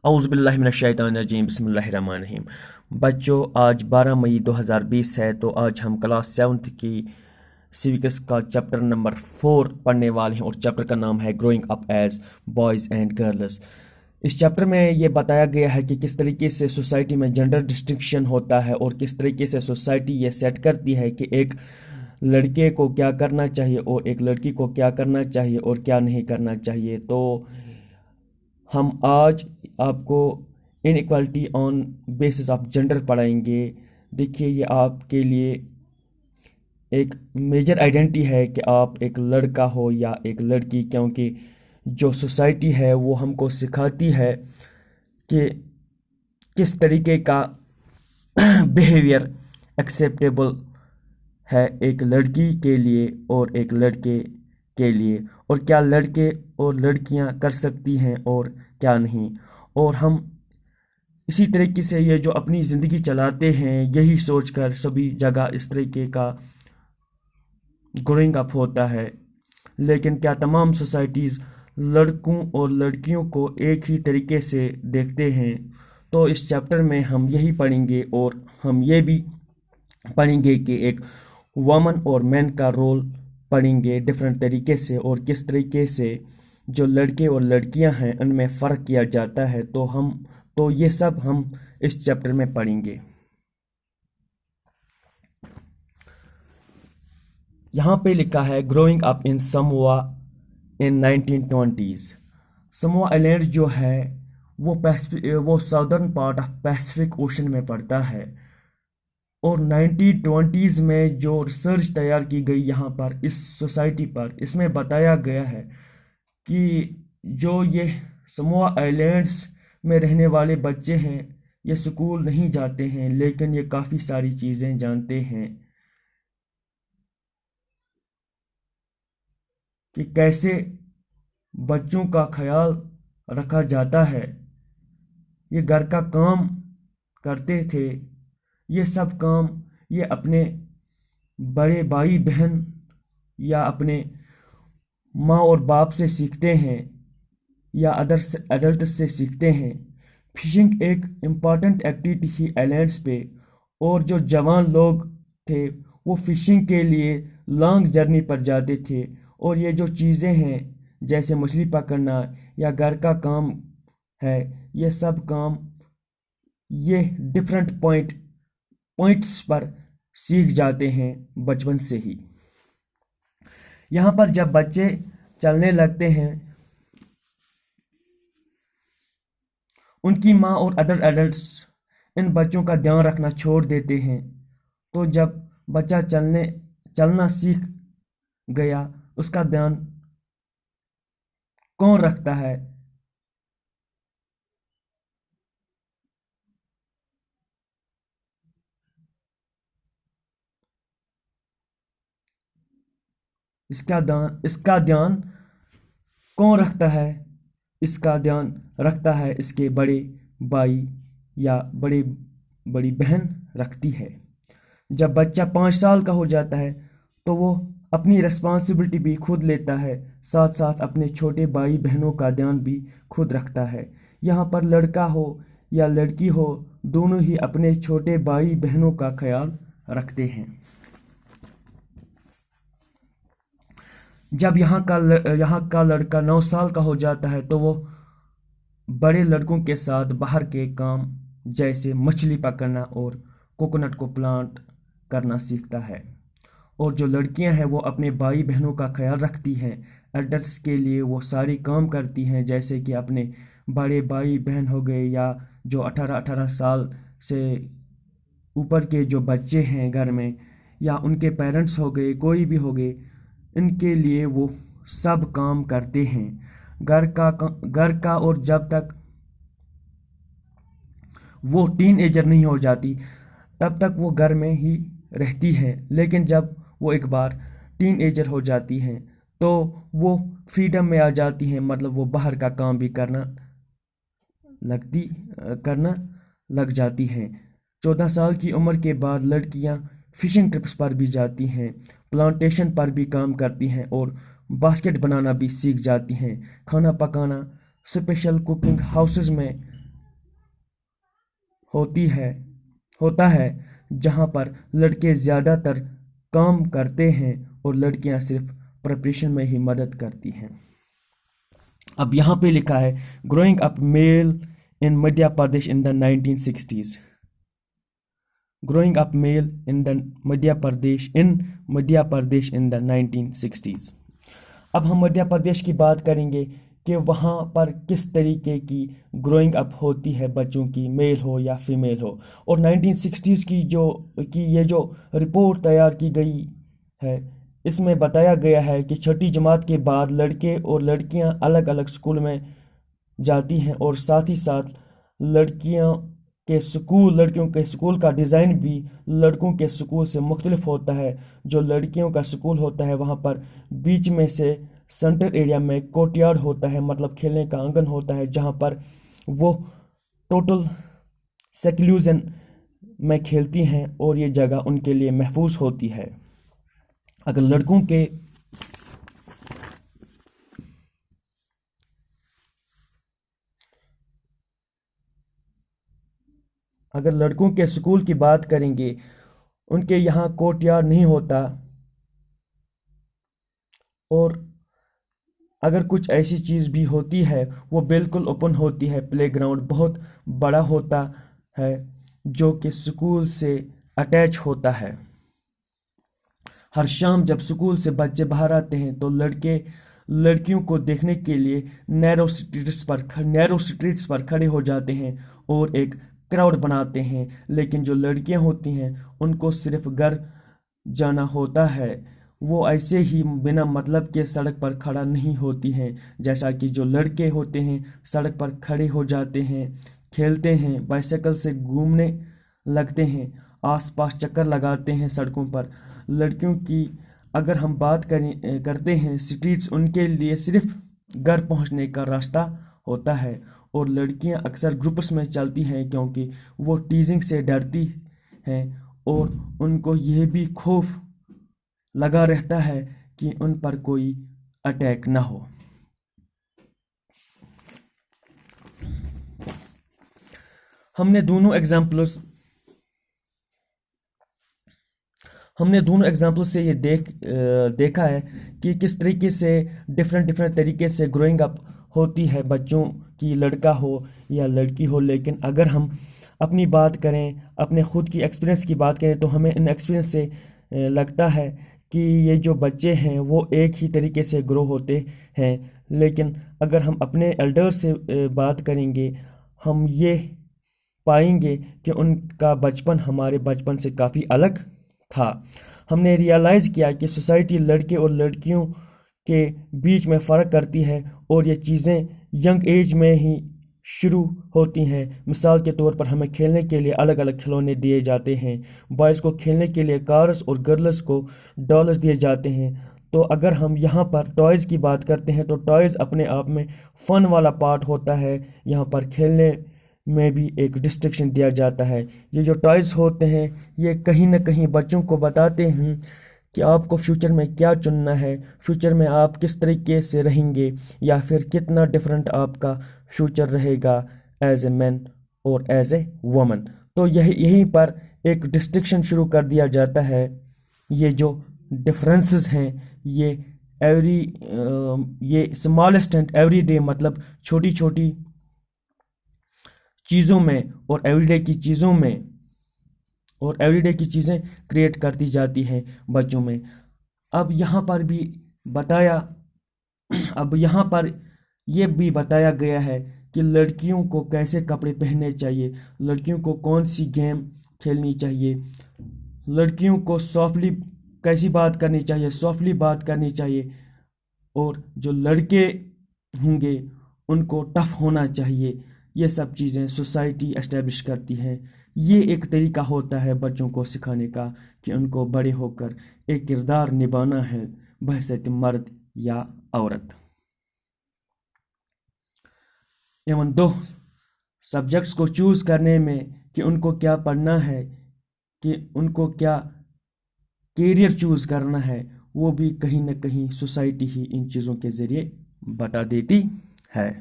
اعوذ باللہ من الشیطان الرجیم بسم اللہ الرحمن الرحیم۔ بچوں، آج 12 مئی 2020 ہے، تو آج ہم کلاس 7 کی سیوکس کا چیپٹر نمبر 4 پڑھنے والے ہیں، اور چیپٹر کا نام ہے growing up as boys and girls. اس چیپٹر میں یہ بتایا گیا ہے کہ کس طریقے سے سوسائٹی میں جنڈر ڈسٹنکشن ہوتا ہے، اور کس طریقے سے سوسائٹی یہ سیٹ کرتی ہے کہ ایک لڑکے کو کیا کرنا چاہیے اور ایک لڑکی کو کیا کرنا چاہیے اور کیا نہیں کرنا چاہیے۔ تو ہم آج آپ کو inequality on basis of gender پڑھائیں گے۔ دیکھیے، یہ آپ کے لیے ایک میجر آئیڈینٹی ہے کہ آپ ایک لڑکا ہو یا ایک لڑکی، کیونکہ جو سوسائٹی ہے وہ ہم کو سکھاتی ہے کہ کس طریقے کا بیہیویئر ایکسیپٹیبل ہے ایک لڑکی کے لیے اور ایک لڑکے کے لیے، اور کیا لڑکے اور لڑکیاں کر سکتی ہیں اور کیا نہیں۔ اور ہم اسی طریقے سے یہ جو اپنی زندگی چلاتے ہیں، یہی سوچ کر سبھی جگہ اس طریقے کا گروئنگ اپ ہوتا ہے۔ لیکن کیا تمام سوسائٹیز لڑکوں اور لڑکیوں کو ایک ہی طریقے سے دیکھتے ہیں؟ تو اس چیپٹر میں ہم یہی پڑھیں گے، اور ہم یہ بھی پڑھیں گے کہ ایک وومن اور مین کا رول پڑھیں گے ڈفرینٹ طریقے سے، اور کس طریقے سے جو لڑکے اور لڑکیاں ہیں ان میں فرق کیا جاتا ہے۔ تو یہ سب ہم اس چیپٹر میں پڑھیں گے۔ یہاں پہ لکھا ہے گروئنگ اپ ان سموا ان 1920s۔ سموا آئلینڈ جو ہے وہ southern part of Pacific ocean میں پڑتا ہے، اور 1920s میں جو ریسرچ تیار کی گئی یہاں پر اس سوسائٹی پر، اس میں بتایا گیا ہے کہ جو یہ سموا آئلینڈز میں رہنے والے بچے ہیں، یہ سکول نہیں جاتے ہیں، لیکن یہ کافی ساری چیزیں جانتے ہیں کہ کیسے بچوں کا خیال رکھا جاتا ہے۔ یہ گھر کا کام کرتے تھے، یہ سب کام یہ اپنے بڑے بھائی بہن یا اپنے ماں اور باپ سے سیکھتے ہیں، یا ادر ایڈلٹ سے سیکھتے ہیں۔ فشنگ ایک امپورٹنٹ ایکٹیویٹی تھی آئلینڈس پہ، اور جو جوان لوگ تھے وہ فشنگ کے لیے لانگ جرنی پر جاتے تھے، اور یہ جو چیزیں ہیں جیسے مچھلی پکڑنا یا گھر کا کام ہے، یہ سب کام یہ ڈفرینٹ پوائنٹس پر سیکھ جاتے ہیں بچپن سے ہی۔ یہاں پر جب بچے چلنے لگتے ہیں، ان کی ماں اور ادر ایڈلٹس ان بچوں کا دھیان رکھنا چھوڑ دیتے ہیں۔ تو جب بچہ چلنا سیکھ گیا، اس کا دھیان کون رکھتا ہے؟ اس کا دھیان کون رکھتا ہے؟ اس کا دھیان رکھتا ہے اس کے بڑے بھائی یا بڑی بہن رکھتی ہے۔ جب بچہ 5 سال کا ہو جاتا ہے تو وہ اپنی رسپانسبلٹی بھی خود لیتا ہے، ساتھ ساتھ اپنے چھوٹے بھائی بہنوں کا دھیان بھی خود رکھتا ہے۔ یہاں پر لڑکا ہو یا لڑکی ہو، دونوں ہی اپنے چھوٹے بھائی بہنوں کا خیال رکھتے ہیں۔ جب یہاں کا لڑکا 9 سال کا ہو جاتا ہے تو وہ بڑے لڑکوں کے ساتھ باہر کے کام جیسے مچھلی پکڑنا اور کوکونٹ کو پلانٹ کرنا سیکھتا ہے، اور جو لڑکیاں ہیں وہ اپنے بھائی بہنوں کا خیال رکھتی ہیں۔ ایڈلٹس کے لیے وہ ساری کام کرتی ہیں، جیسے کہ اپنے بڑے بھائی بہن ہو گئے، یا جو 18 سال سے اوپر کے جو بچے ہیں گھر میں، یا ان کے پیرنٹس ہو گئے، کوئی بھی ہو گئے، ان کے لیے وہ سب کام کرتے ہیں گھر کا۔ اور جب تک وہ ٹین ایجر نہیں ہو جاتی تب تک وہ گھر میں ہی رہتی ہے، لیکن جب وہ ایک بار ٹین ایجر ہو جاتی ہیں تو وہ فریڈم میں آ جاتی ہیں، مطلب وہ باہر کا کام بھی کرنا لگ جاتی ہیں۔ 14 سال کی عمر کے بعد لڑکیاں فشنگ ٹرپس پر بھی جاتی ہیں، پلانٹیشن پر بھی کام کرتی ہیں، اور باسکٹ بنانا بھی سیکھ جاتی ہیں۔ کھانا پکانا، اسپیشل کوکنگ ہاؤسز میں ہوتا ہے جہاں پر لڑکے زیادہ تر کام کرتے ہیں اور لڑکیاں صرف پریپریشن میں ہی مدد کرتی ہیں۔ اب یہاں پہ لکھا ہے گروئنگ اپ میل ان مدھیہ پردیش ان دا 1960s، گروئنگ اپ میل ان دا مدھیہ پردیش ان دا 1960s۔ اب ہم مدھیہ پردیش کی بات کریں گے کہ وہاں پر کس طریقے کی گروئنگ اپ ہوتی ہے بچوں کی، میل ہو یا فیمیل ہو۔ اور 1960s کی یہ جو رپورٹ تیار کی گئی ہے، اس میں بتایا گیا ہے کہ چھٹی جماعت کے بعد لڑکے اور لڑکیاں الگ الگ اسکول میں جاتی ہیں، اور ساتھ ہی ساتھ لڑکیوں کے اسکول کا ڈیزائن بھی لڑکوں کے اسکول سے مختلف ہوتا ہے۔ جو لڑکیوں کا اسکول ہوتا ہے وہاں پر بیچ میں سے سینٹر ایریا میں کورٹ یارڈ ہوتا ہے، مطلب کھیلنے کا آنگن ہوتا ہے، جہاں پر وہ ٹوٹل سیکلوژن میں کھیلتی ہیں اور یہ جگہ ان کے لیے محفوظ ہوتی ہے۔ اگر لڑکوں کے اسکول کی بات کریں گے، ان کے یہاں کورٹ یارڈ نہیں ہوتا، اور اگر کچھ ایسی چیز بھی ہوتی ہے وہ بالکل اوپن ہوتی ہے۔ پلے گراؤنڈ بہت بڑا ہوتا ہے جو کہ اسکول سے اٹیچ ہوتا ہے۔ ہر شام جب اسکول سے بچے باہر آتے ہیں تو لڑکے لڑکیوں کو دیکھنے کے لیے نیرو سٹریٹس پر کھڑے ہو جاتے ہیں اور ایک کراؤڈ بناتے ہیں، لیکن جو لڑکیاں ہوتی ہیں ان کو صرف گھر جانا ہوتا ہے، وہ ایسے ہی بنا مطلب کے سڑک پر کھڑا نہیں ہوتی ہیں، جیسا کہ جو لڑکے ہوتے ہیں سڑک پر کھڑے ہو جاتے ہیں، کھیلتے ہیں، بائسیکل سے گھومنے لگتے ہیں، آس پاس چکر لگاتے ہیں سڑکوں پر۔ لڑکیوں کی اگر ہم بات کرتے ہیں، سٹریٹس ان کے لیے صرف گھر پہنچنے کا راستہ ہوتا ہے، اور لڑکیاں اکثر گروپس میں چلتی ہیں کیونکہ وہ ٹیزنگ سے ڈرتی ہیں اور ان کو یہ بھی خوف لگا رہتا ہے کہ ان پر کوئی اٹیک نہ ہو۔ ہم نے دونوں ایگزامپل سے یہ دیکھا ہے کہ کس طریقے سے ڈفرینٹ طریقے سے گروئنگ اپ ہوتی ہے بچوں کی، لڑکا ہو یا لڑکی ہو۔ لیکن اگر ہم اپنی بات کریں، اپنے خود کی ایکسپیرینس کی بات کریں، تو ہمیں ان ایکسپیرینس سے لگتا ہے کہ یہ جو بچے ہیں وہ ایک ہی طریقے سے گرو ہوتے ہیں، لیکن اگر ہم اپنے ایلڈر سے بات کریں گے ہم یہ پائیں گے کہ ان کا بچپن ہمارے بچپن سے کافی الگ تھا۔ ہم نے ریئلائز کیا کہ سوسائٹی لڑکے اور لڑکیوں کے بیچ میں فرق کرتی ہے اور یہ چیزیں ینگ ایج میں ہی شروع ہوتی ہیں۔ مثال کے طور پر ہمیں کھیلنے کے لیے الگ الگ کھلونے دیے جاتے ہیں، بوائز کو کھیلنے کے لیے کارز اور گرلز کو ڈالز دیے جاتے ہیں۔ تو اگر ہم یہاں پر ٹوائز کی بات کرتے ہیں تو ٹوائز اپنے آپ میں فن والا پارٹ ہوتا ہے، یہاں پر کھیلنے میں بھی ایک ڈسٹرکشن دیا جاتا ہے۔ یہ جو ٹوائز ہوتے ہیں یہ کہیں نہ کہیں بچوں کو بتاتے ہیں کہ آپ کو فیوچر میں کیا چننا ہے، فیوچر میں آپ کس طریقے سے رہیں گے، یا پھر کتنا ڈفرینٹ آپ کا فیوچر رہے گا ایز اے مین اور ایز اے وومن۔ تو یہیں پر ایک ڈسٹرکشن شروع کر دیا جاتا ہے۔ یہ جو ڈفرینسز ہیں یہ اسمالسٹ اینڈ ایوری ڈے، مطلب چھوٹی چھوٹی چیزوں میں اور ایوری ڈے کی چیزیں کریٹ کرتی جاتی ہیں بچوں میں۔ اب یہاں پر یہ بھی بتایا گیا ہے کہ لڑکیوں کو کیسے کپڑے پہننے چاہیے، لڑکیوں کو کون سی گیم کھیلنی چاہیے، لڑکیوں کو سافٹلی کیسی بات کرنی چاہیے، سافٹلی بات کرنی چاہیے، اور جو لڑکے ہوں گے ان کو ٹف ہونا چاہیے۔ یہ سب چیزیں سوسائٹی اسٹیبلش کرتی ہیں۔ یہ ایک طریقہ ہوتا ہے بچوں کو سکھانے کا کہ ان کو بڑے ہو کر ایک کردار نبھانا ہے بحیثیت مرد یا عورت۔ ایون دو سبجیکٹس کو چوز کرنے میں کہ ان کو کیا پڑھنا ہے، کہ ان کو کیا کیریئر چوز کرنا ہے، وہ بھی کہیں نہ کہیں سوسائٹی ہی ان چیزوں کے ذریعے بتا دیتی ہے۔